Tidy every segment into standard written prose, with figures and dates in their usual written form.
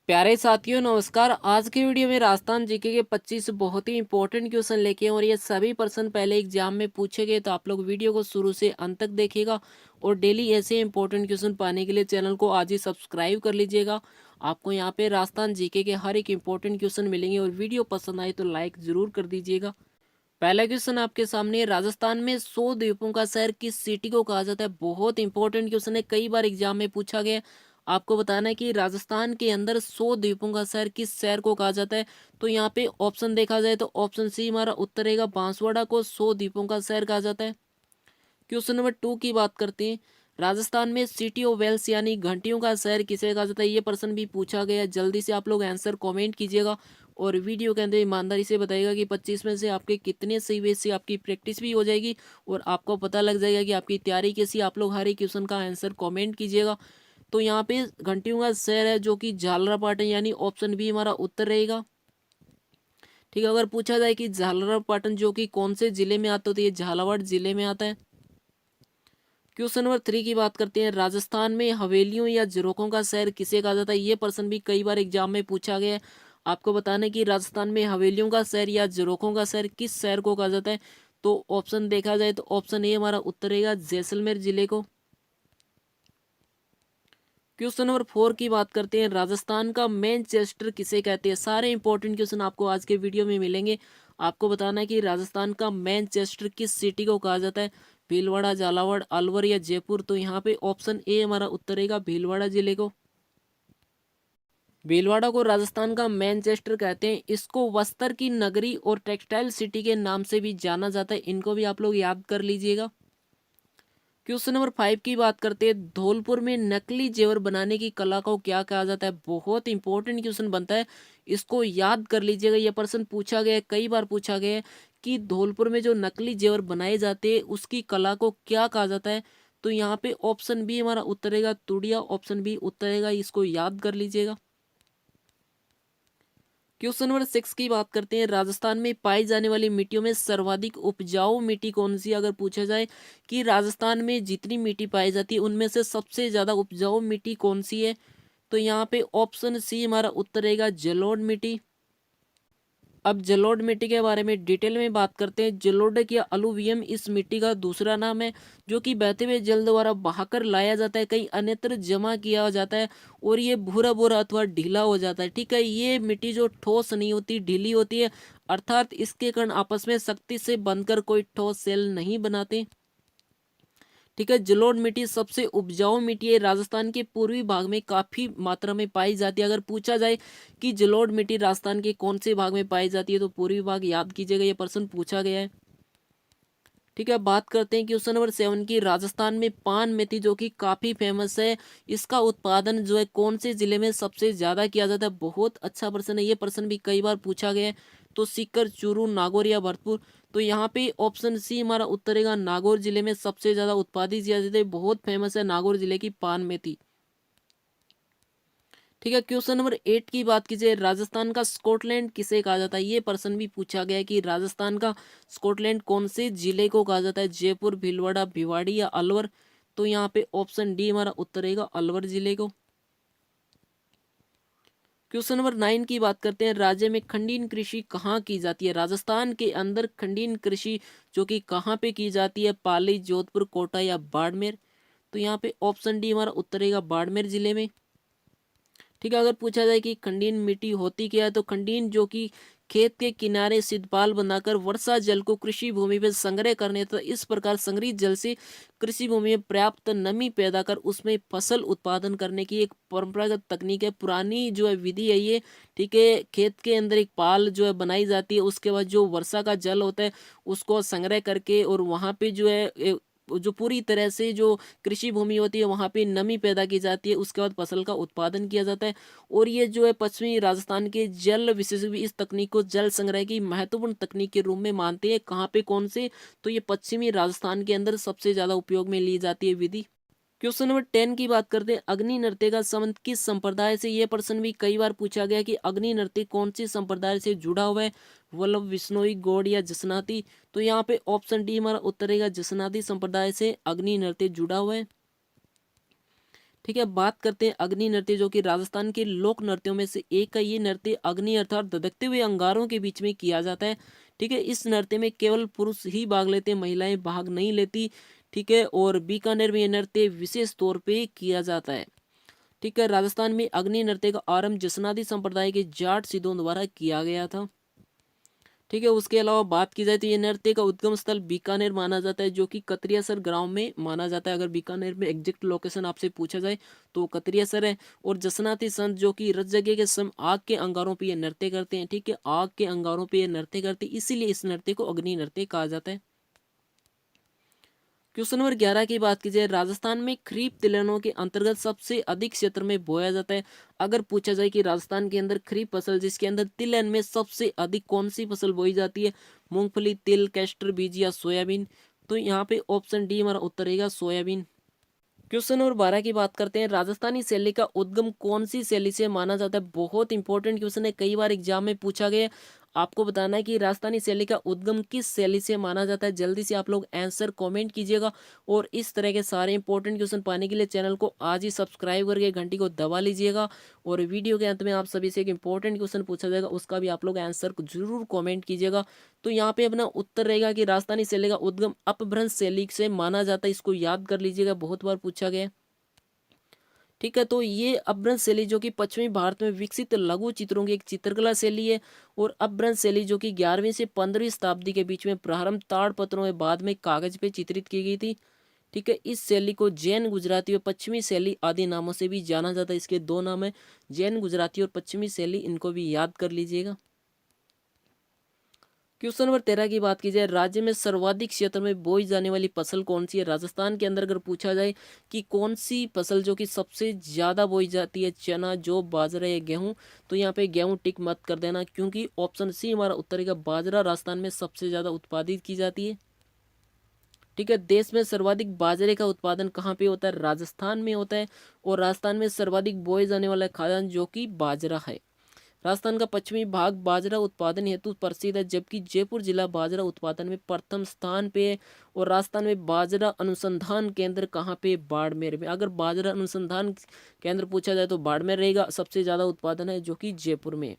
प्यारे साथियों नमस्कार। आज की वीडियो में राजस्थान जीके के 25 बहुत ही इंपॉर्टेंट क्वेश्चन लेके हैं और ये सभी प्रश्न पहले एग्जाम में पूछे गए, तो आप लोग वीडियो को शुरू से अंत तक देखिएगा और डेली ऐसे इंपॉर्टेंट क्वेश्चन पाने के लिए चैनल को आज ही सब्सक्राइब कर लीजिएगा। आपको यहाँ पे राजस्थान जीके के हर एक इंपॉर्टेंट क्वेश्चन मिलेंगे और वीडियो पसंद आए तो लाइक जरूर कर दीजिएगा। पहला क्वेश्चन आपके सामने है, राजस्थान में 100 द्वीपों का शहर किस सिटी को कहा जाता है। बहुत इंपॉर्टेंट क्वेश्चन है, कई बार एग्जाम में पूछा गया है। आपको बताना है कि राजस्थान के अंदर 100 द्वीपों का शहर किस शहर को कहा जाता है। तो यहाँ पे ऑप्शन देखा जाए तो ऑप्शन सी हमारा उत्तर रहेगा, बांसवाड़ा को 100 द्वीपों का शहर कहा जाता है। क्वेश्चन नंबर 2 की बात करते हैं, राजस्थान में सिटी ऑफ वेल्स यानी घंटियों का शहर किसे कहा जाता है। ये प्रश्न भी पूछा गया है। जल्दी से आप लोग आंसर कमेंट कीजिएगा और वीडियो के अंदर ईमानदारी से बताइएगा कि 25 में से आपके कितने सही हुए। इससे आपकी प्रैक्टिस भी हो जाएगी और आपको पता लग जाएगा कि आपकी तैयारी कैसी। आप लोग हर एक क्वेश्चन का आंसर कमेंट कीजिएगा। तो यहाँ पे घंटियों का शहर है जो कि झालरापाटन, यानी ऑप्शन बी हमारा उत्तर रहेगा। ठीक है, अगर पूछा जाए कि झालरापाटन जो कि कौन से जिले में आता है, तो ये झालावाड़ जिले में आता है। क्वेश्चन नंबर 3 की बात करते हैं, राजस्थान में हवेलियों या झरोखों का शहर किसे कहा जाता है। ये प्रश्न भी कई बार एग्जाम में पूछा गया है। आपको बताना है कि राजस्थान में हवेलियों का शहर या झरोखों का शहर किस शहर को कहा जाता है। तो ऑप्शन देखा जाए तो ऑप्शन ए हमारा उत्तर रहेगा, जैसलमेर जिले को। क्वेश्चन नंबर 4 की बात करते हैं, राजस्थान का मैनचेस्टर किसे कहते हैं। सारे इंपॉर्टेंट क्वेश्चन आपको आज के वीडियो में मिलेंगे। आपको बताना है कि राजस्थान का मैनचेस्टर किस सिटी को कहा जाता है, भीलवाड़ा, झालावाड़, अलवर या जयपुर। तो यहाँ पे ऑप्शन ए हमारा उत्तर रहेगा, भीलवाड़ा जिले को। भीलवाड़ा को राजस्थान का मैनचेस्टर कहते हैं। इसको वस्त्र की नगरी और टेक्सटाइल सिटी के नाम से भी जाना जाता है। इनको भी आप लोग याद कर लीजिएगा। क्वेश्चन नंबर 5 की बात करते हैं, धौलपुर में नकली जेवर बनाने की कला को क्या कहा जाता है। बहुत इंपॉर्टेंट क्वेश्चन बनता है, इसको याद कर लीजिएगा। यह प्रश्न पूछा गया है, कई बार पूछा गया है कि धौलपुर में जो नकली जेवर बनाए जाते हैं उसकी कला को क्या कहा जाता है। तो यहाँ पे ऑप्शन बी हमारा उत्तर रहेगा, तुड़िया। ऑप्शन बी उत्तर रहेगा, इसको याद कर लीजिएगा। क्वेश्चन नंबर 6 की बात करते हैं, राजस्थान में पाई जाने वाली मिट्टियों में सर्वाधिक उपजाऊ मिट्टी कौन सी है। अगर पूछा जाए कि राजस्थान में जितनी मिट्टी पाई जाती है उनमें से सबसे ज्यादा उपजाऊ मिट्टी कौन सी है, तो यहाँ पे ऑप्शन सी हमारा उत्तर रहेगा, जलोढ़ मिट्टी। अब जलोढ़ मिट्टी के बारे में डिटेल में बात करते हैं। जलोढ़ या अलुवियम इस मिट्टी का दूसरा नाम है, जो कि बहते हुए जल द्वारा बहाकर लाया जाता है, कहीं अन्यत्र जमा किया जाता है और ये भूरा भूरा अथवा ढीला हो जाता है। ठीक है, ये मिट्टी जो ठोस नहीं होती, ढीली होती है, अर्थात इसके कण आपस में सख्ती से बंधकर कोई ठोस सेल नहीं बनाते। ठीक है, जलोढ़ मिट्टी सबसे उपजाऊ मिट्टी है, राजस्थान के पूर्वी भाग में काफी मात्रा में पाई जाती है। अगर पूछा जाए कि जलोढ़ मिट्टी राजस्थान के कौन से भाग में पाई जाती है, तो पूर्वी भाग याद कीजिएगा, ये प्रश्न पूछा गया है। ठीक है, बात करते हैं क्वेश्चन नंबर 7 की, राजस्थान में पान मेथी जो कि काफी फेमस है, इसका उत्पादन जो है कौन से जिले में सबसे ज्यादा किया जाता है। बहुत अच्छा प्रश्न है, ये प्रश्न भी कई बार पूछा गया है। तो सीकर, चूरू, नागौर या भरतपुर। तो यहाँ पे ऑप्शन सी हमारा उत्तर रहेगा, नागौर जिले में सबसे ज्यादा उत्पादित किया जाता है। बहुत फेमस है नागौर जिले की पान मेथी। ठीक है, क्वेश्चन नंबर 8 की बात कीजिए, राजस्थान का स्कॉटलैंड किसे कहा जाता है। ये प्रश्न भी पूछा गया है कि राजस्थान का स्कॉटलैंड कौन से जिले को कहा जाता है, जयपुर, भीलवाड़ा, भिवाड़ी या अलवर। तो यहाँ पे ऑप्शन डी हमारा उत्तर रहेगा, अलवर जिले को। क्वेश्चन नंबर 9 की बात करते हैं, राज्य में खंडीन कृषि कहाँ की जाती है। राजस्थान के अंदर खंडीन कृषि जो कि कहाँ पे की जाती है, पाली, जोधपुर, कोटा या बाड़मेर। तो यहाँ पे ऑप्शन डी हमारा उत्तर रहेगा, बाड़मेर जिले में। ठीक है, अगर पूछा जाए कि खंडीन मिट्टी होती क्या है, तो खंडीन जो कि खेत के किनारे सिद्धपाल बनाकर वर्षा जल को कृषि भूमि में संग्रह करने तथा इस प्रकार संग्रहित जल से कृषि भूमि में पर्याप्त नमी पैदा कर उसमें फसल उत्पादन करने की एक परंपरागत तकनीक है, पुरानी जो है विधि है ये। ठीक है, खेत के अंदर एक पाल जो है बनाई जाती है, उसके बाद जो वर्षा का जल होता है उसको संग्रह करके और वहां पे जो है जो पूरी तरह से जो कृषि भूमि होती है वहां पे नमी पैदा की जाती है, उसके बाद फसल का उत्पादन किया जाता है। और ये जो है पश्चिमी राजस्थान के जल विशेषज्ञ भी इस तकनीक को जल संग्रह की महत्वपूर्ण तकनीक के रूप में मानते हैं। कहाँ पे, कौन से, तो ये पश्चिमी राजस्थान के अंदर सबसे ज्यादा उपयोग में ली जाती है विधि। क्वेश्चन नंबर 10 की बात करते हैं, अग्नि नृत्य का संबंध किस संप्रदाय से। यह प्रश्न भी कई बार पूछा गया कि अग्नि नृत्य कौन सी संप्रदाय से जुड़ा हुआ है, वल्लभ, विश्नोई, गौड़ या जसनाती। तो यहाँ पे ऑप्शन डी हमारा उत्तर रहेगा, जसनाती संप्रदाय से अग्नि नृत्य जुड़ा हुआ है। ठीक है, बात करते हैं अग्नि नृत्य, जो कि राजस्थान के लोक नृत्यों में से एक है। ये नृत्य अग्नि अर्थात धधकते हुए अंगारों के बीच में किया जाता है। ठीक है, इस नृत्य में केवल पुरुष ही भाग लेते हैं, महिलाएं भाग नहीं लेती। ठीक है, और बीकानेर में ये नृत्य विशेष तौर पे किया जाता है। ठीक है, राजस्थान में अग्नि नृत्य का आरंभ जसनादी संप्रदाय के जाट सिद्धों द्वारा किया गया था। ठीक है, उसके अलावा बात की जाए तो ये नृत्य का उद्गम स्थल बीकानेर माना जाता है, जो कि कतरियासर गांव में माना जाता है। अगर बीकानेर में एग्जैक्ट लोकेशन आपसे पूछा जाए तो कतरियासर है। और जसनाती संत जो कि रत जगह के समय आग के अंगारों पे ये नृत्य करते हैं। ठीक है, आग के अंगारों पे ये नृत्य करते हैं, इसीलिए इस नृत्य को अग्नि नृत्य कहा जाता है। क्वेश्चन नंबर 11 की बात की जाए, राजस्थान में खरीफ तिलहनों के अंतर्गत सबसे अधिक क्षेत्र में बोया जाता है। अगर पूछा जाए कि राजस्थान के अंदर खरीफ फसल जिसके अंदर तिलहन में सबसे अधिक कौन सी फसल बोई जाती है, मूंगफली, तिल, कैस्टर बीज या सोयाबीन, तो यहाँ पे ऑप्शन डी हमारा उत्तर रहेगा सोयाबीन। क्वेश्चन नंबर 12 की बात करते हैं, राजस्थानी शैली का उद्गम कौन सी शैली से माना जाता है। बहुत इंपॉर्टेंट क्वेश्चन है, कई बार एग्जाम में पूछा गया। आपको बताना है कि राजस्थानी शैली का उद्गम किस शैली से माना जाता है। जल्दी से आप लोग आंसर कमेंट कीजिएगा। और इस तरह के सारे इंपॉर्टेंट क्वेश्चन पाने के लिए चैनल को आज ही सब्सक्राइब करके घंटी को दबा लीजिएगा। और वीडियो के अंत में आप सभी से एक इंपॉर्टेंट क्वेश्चन पूछा जाएगा, उसका भी आप लोग आंसर को जरूर कॉमेंट कीजिएगा। तो यहाँ पे अपना उत्तर रहेगा कि राजस्थानी शैली का उद्गम अपभ्रंश शैली से माना जाता है। इसको याद कर लीजिएगा, बहुत बार पूछा गया। ठीक है, तो ये अपभ्रंश शैली जो कि पश्चिमी भारत में विकसित लघु चित्रों की एक चित्रकला शैली है। और अपभ्रंश शैली जो कि 11वीं से 15वीं शताब्दी के बीच में प्रारंभ ताड़पत्रों में बाद में कागज पे चित्रित की गई थी। ठीक है, इस शैली को जैन गुजराती और पश्चिमी शैली आदि नामों से भी जाना जाता है। इसके दो नाम है, जैन गुजराती और पश्चिमी शैली, इनको भी याद कर लीजिएगा। क्वेश्चन नंबर 13 की बात की जाए, राज्य में सर्वाधिक क्षेत्र में बोई जाने वाली फसल कौन सी है। राजस्थान के अंदर अगर पूछा जाए कि कौन सी फसल जो कि सबसे ज्यादा बोई जाती है, चना, जौ, बाजरा या गेहूं, तो यहाँ पे गेहूं टिक मत कर देना, क्योंकि ऑप्शन सी हमारा उत्तर का बाजरा राजस्थान में सबसे ज्यादा उत्पादित की जाती है। ठीक है, देश में सर्वाधिक बाजरे का उत्पादन कहाँ पे होता है, राजस्थान में होता है। और राजस्थान में सर्वाधिक बोए जाने वाला खाद्यान्न जो कि बाजरा है। राजस्थान का पश्चिमी भाग बाजरा उत्पादन हेतु प्रसिद्ध है, जबकि जयपुर जिला बाजरा उत्पादन में प्रथम स्थान पे है। और राजस्थान में बाजरा अनुसंधान केंद्र कहाँ पे, बाड़मेर में। अगर बाजरा अनुसंधान केंद्र पूछा जाए तो बाड़मेर रहेगा, सबसे ज्यादा उत्पादन है जो कि जयपुर में।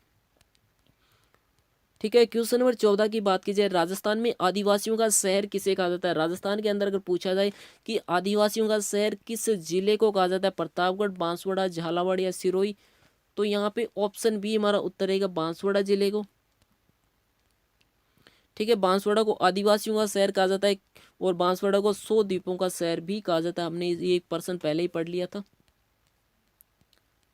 ठीक है, क्वेश्चन नंबर 14 की बात की जाए, राजस्थान में आदिवासियों का शहर किसे कहा जाता है। राजस्थान के अंदर अगर पूछा जाए कि आदिवासियों का शहर किस जिले को कहा जाता है, प्रतापगढ़, बांसवाड़ा, झालावाड़ या सिरोही, तो यहाँ पे ऑप्शन बी हमारा उत्तर रहेगा बांसवाड़ा जिले को। ठीक है, बांसवाड़ा को आदिवासियों का शहर कहा जाता है। और बांसवाड़ा को 100 द्वीपों का शहर भी कहा जाता है, हमने ये 1% पहले ही पढ़ लिया था।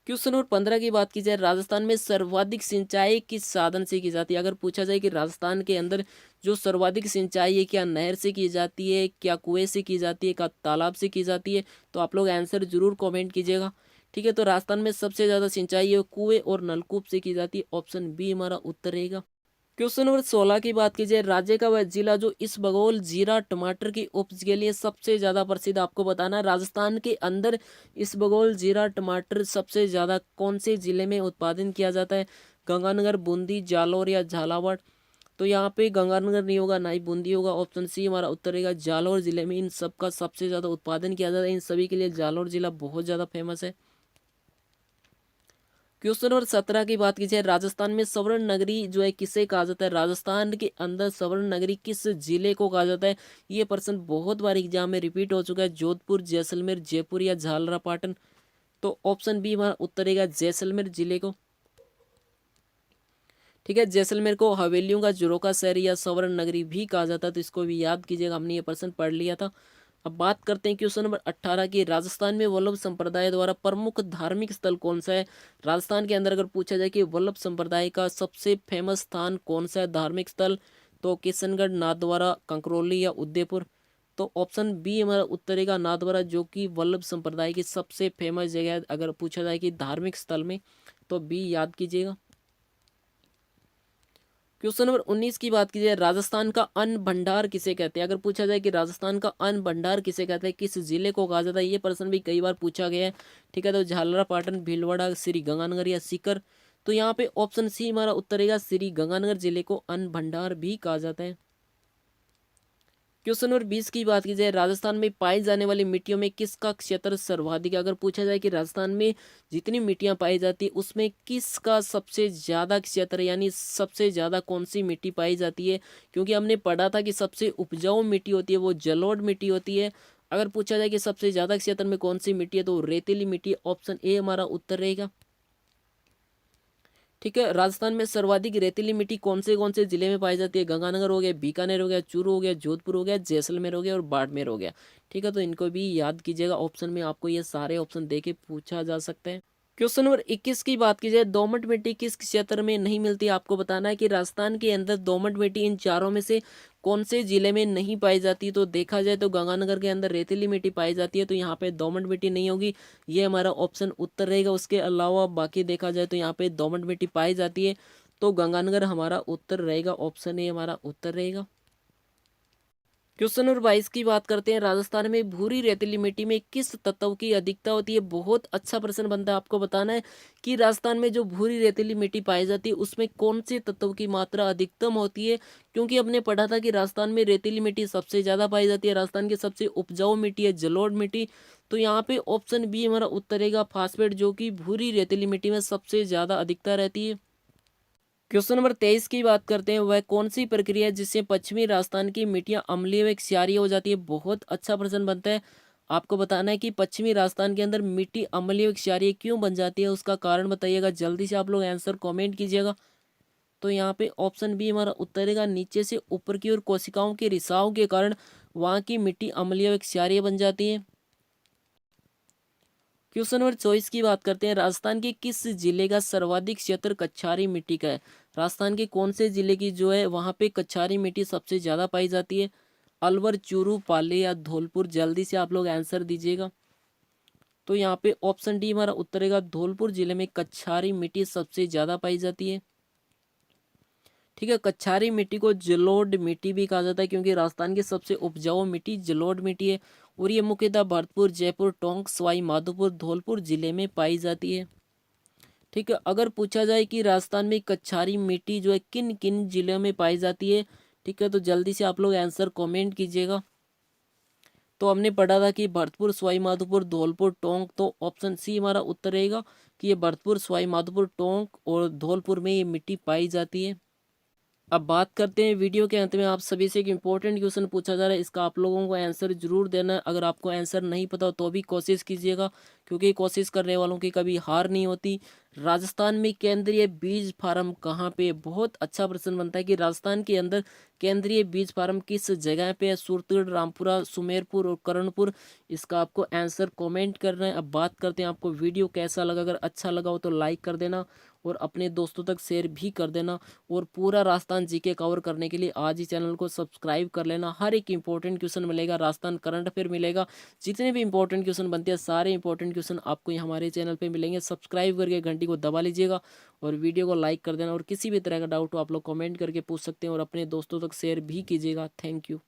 क्वेश्चन नंबर 15 की बात की जाए, राजस्थान में सर्वाधिक सिंचाई किस साधन से की जाती है। अगर पूछा जाए कि राजस्थान के अंदर जो सर्वाधिक सिंचाई है, क्या नहर से की जाती है, क्या कुएं से की जाती है, क्या तालाब से की जाती है, तो आप लोग आंसर जरूर कमेंट कीजिएगा। ठीक है, तो राजस्थान में सबसे ज्यादा सिंचाई है कुएं और नलकूप से की जाती है, ऑप्शन बी हमारा उत्तर रहेगा। क्वेश्चन नंबर 16 की बात की जाए, राज्य का वह जिला जो इसबगोल, जीरा, टमाटर की उपज के लिए सबसे ज्यादा प्रसिद्ध, आपको बताना है राजस्थान के अंदर इसबगोल, जीरा, टमाटर सबसे ज्यादा कौन से जिले में उत्पादन किया जाता है, गंगानगर, बूंदी, जालौर या झालावाड़, तो यहाँ पे गंगानगर नहीं होगा, ना ही बूंदी होगा, ऑप्शन सी हमारा उत्तर रहेगा जालौर जिले में इन सब का सबसे ज्यादा उत्पादन किया जाता है। इन सभी के लिए जालौर जिला बहुत ज्यादा फेमस है। क्वेश्चन नंबर 17 की बात की जाए, राजस्थान में स्वर्ण नगरी जो है किसे कहा जाता है। राजस्थान के अंदर स्वर्ण नगरी किस जिले को कहा जाता है। ये प्रश्न बहुत बार एग्जाम में रिपीट हो चुका है, जोधपुर, जैसलमेर, जयपुर या झालरापाटन, तो ऑप्शन बी हमारा उत्तर रहेगा जैसलमेर जिले को। ठीक है, जैसलमेर को हवेलियों का जुरों का शहर या स्वर्ण नगरी भी कहा जाता है, तो इसको भी याद कीजिएगा, हमने ये प्रश्न पढ़ लिया था। अब बात करते हैं क्वेश्चन नंबर 18 की, राजस्थान में वल्लभ संप्रदाय द्वारा प्रमुख धार्मिक स्थल कौन सा है। राजस्थान के अंदर अगर पूछा जाए कि वल्लभ संप्रदाय का सबसे फेमस स्थान कौन सा है, धार्मिक स्थल, तो किशनगढ़, नाथद्वारा, कंकरौली या उदयपुर, तो ऑप्शन बी हमारा उत्तर रहेगा नाथद्वारा, जो कि वल्लभ संप्रदाय की सबसे फेमस जगह है। अगर पूछा जाए कि धार्मिक स्थल में, तो बी याद कीजिएगा। क्वेश्चन नंबर 19 की बात की जाए, राजस्थान का अन्न भंडार किसे कहते हैं। अगर पूछा जाए कि राजस्थान का अन्न भंडार किसे कहते हैं, किस जिले को कहा जाता है, ये प्रश्न भी कई बार पूछा गया है। ठीक है, तो झालरापाटन, भीलवाड़ा, श्री गंगानगर या सीकर, तो यहाँ पे ऑप्शन सी हमारा उत्तर रहेगा श्री गंगानगर जिले को अन्न भंडार भी कहा जाता है। क्वेश्चन नंबर 20 की बात की जाए, राजस्थान में पाई जाने वाली मिट्टियों में किसका क्षेत्र सर्वाधिक है। अगर पूछा जाए कि राजस्थान में जितनी मिट्टियां पाई जाती है उसमें किसका सबसे ज्यादा क्षेत्र है, यानी सबसे ज्यादा कौन सी मिट्टी पाई जाती है, क्योंकि हमने पढ़ा था कि सबसे उपजाऊ मिट्टी होती है वो जलोढ़ मिट्टी होती है। अगर पूछा जाए कि सबसे ज्यादा क्षेत्र में कौन सी मिट्टी है तो रेतीली मिट्टी, ऑप्शन ए हमारा उत्तर रहेगा। ठीक है, राजस्थान में सर्वाधिक रेतीली मिट्टी कौन से जिले में पाई जाती है। गंगानगर हो गया, बीकानेर हो गया, चूरू हो गया, जोधपुर हो गया, जैसलमेर हो गया और बाड़मेर हो गया। ठीक है, तो इनको भी याद कीजिएगा, ऑप्शन में आपको ये सारे ऑप्शन देके पूछा जा सकता है। क्वेश्चन नंबर 21 की बात की जाए, दोमट मिट्टी किस क्षेत्र में नहीं मिलती। आपको बताना है कि राजस्थान के अंदर दोमट मिट्टी इन चारों में से कौन से जिले में नहीं पाई जाती। तो देखा जाए तो गंगानगर के अंदर रेतीली मिट्टी पाई जाती है, तो यहाँ पे दोमट मिट्टी नहीं होगी, ये हमारा ऑप्शन उत्तर रहेगा। उसके अलावा बाकी देखा जाए तो यहाँ पे दोमट मिट्टी पाई जाती है, तो गंगानगर हमारा उत्तर रहेगा, ऑप्शन ए हमारा उत्तर रहेगा। क्वेश्चन नंबर 22 की बात करते हैं, राजस्थान में भूरी रेतीली मिट्टी में किस तत्व की अधिकता होती है। बहुत अच्छा प्रश्न बनता है, आपको बताना है कि राजस्थान में जो भूरी रेतीली मिट्टी पाई जाती है उसमें कौन से तत्व की मात्रा अधिकतम होती है, क्योंकि हमने पढ़ा था कि राजस्थान में रेतीली मिट्टी सबसे ज्यादा पाई जाती है, राजस्थान की सबसे उपजाऊ मिट्टी है जलोढ़ मिट्टी। तो यहाँ पे ऑप्शन बी हमारा उत्तर रहेगा, फास्फेट, जो कि भूरी रेतीली मिट्टी में सबसे ज्यादा अधिकता रहती है। क्वेश्चन नंबर 23 की बात करते हैं, वह कौन सी प्रक्रिया है जिससे पश्चिमी राजस्थान की मिट्टियां अम्लीय व क्षारीय हो जाती है। बहुत अच्छा प्रश्न बनता है, आपको बताना है कि पश्चिमी राजस्थान के अंदर मिट्टी अम्लीय व क्षारीय क्यों बन जाती है, उसका कारण बताइएगा। जल्दी से आप लोग आंसर कमेंट कीजिएगा। तो यहाँ पे ऑप्शन बी हमारा उत्तर रहेगा, नीचे से ऊपर की ओर कोशिकाओं के रिसाव के कारण वहाँ की मिट्टी अम्लीय व क्षारीय बन जाती है। क्वेश्चन नंबर 24 की बात करते हैं, राजस्थान के किस जिले का सर्वाधिक क्षेत्र कच्छारी मिट्टी का है। राजस्थान के कौन से जिले की जो है वहां पे कच्छारी मिट्टी सबसे ज्यादा पाई जाती है। अलवर, चूरू, पाली या धौलपुर, जल्दी से आप लोग आंसर दीजिएगा। तो यहाँ पे ऑप्शन डी हमारा उत्तर रहेगा, धौलपुर जिले में कच्छारी मिट्टी सबसे ज्यादा पाई जाती है। ठीक है, कच्छारी मिट्टी को जलोढ़ मिट्टी भी कहा जाता है, क्योंकि राजस्थान की सबसे उपजाऊ मिट्टी जलोढ़ मिट्टी है और ये मुख्यतः भरतपुर, जयपुर, टोंक, सवाई माधोपुर, धौलपुर जिले में पाई जाती है। ठीक है, अगर पूछा जाए कि राजस्थान में कच्छारी मिट्टी जो है किन किन जिलों में पाई जाती है, ठीक है, तो जल्दी से आप लोग आंसर कमेंट कीजिएगा। तो हमने पढ़ा था कि भरतपुर, सवाई माधोपुर, धौलपुर, टोंक, तो ऑप्शन सी हमारा उत्तर रहेगा कि ये भरतपुर, सवाई माधोपुर, टोंक और धौलपुर में ये मिट्टी पाई जाती है। अब बात करते हैं वीडियो के अंत में आप सभी से एक इम्पोर्टेंट क्वेश्चन पूछा जा रहा है, इसका आप लोगों को आंसर जरूर देना है। अगर आपको आंसर नहीं पता हो तो भी कोशिश कीजिएगा, क्योंकि कोशिश करने वालों की कभी हार नहीं होती। राजस्थान में केंद्रीय बीज फार्म कहाँ पे। बहुत अच्छा प्रश्न बनता है कि राजस्थान के अंदर केंद्रीय बीज फार्म किस जगह पे है। सूरतगढ़, रामपुरा, सुमेरपुर और कर्णपुर, इसका आपको आंसर कमेंट करना है। अब बात करते हैं आपको वीडियो कैसा लगा। अगर अच्छा लगा हो तो लाइक कर देना और अपने दोस्तों तक शेयर भी कर देना, और पूरा राजस्थान जीके कवर करने के लिए आज ही चैनल को सब्सक्राइब कर लेना। हर एक इंपॉर्टेंट क्वेश्चन मिलेगा, राजस्थान करंट अफेयर मिलेगा, जितने भी इंपॉर्टेंट क्वेश्चन बनते हैं सारे इंपॉर्टेंट क्वेश्चन आपको यहाँ हमारे चैनल पे मिलेंगे। सब्सक्राइब करके घंटी को दबा लीजिएगा और वीडियो को लाइक कर देना, और किसी भी तरह का डाउट हो आप लोग कमेंट करके पूछ सकते हैं और अपने दोस्तों तक शेयर भी कीजिएगा। Thank you.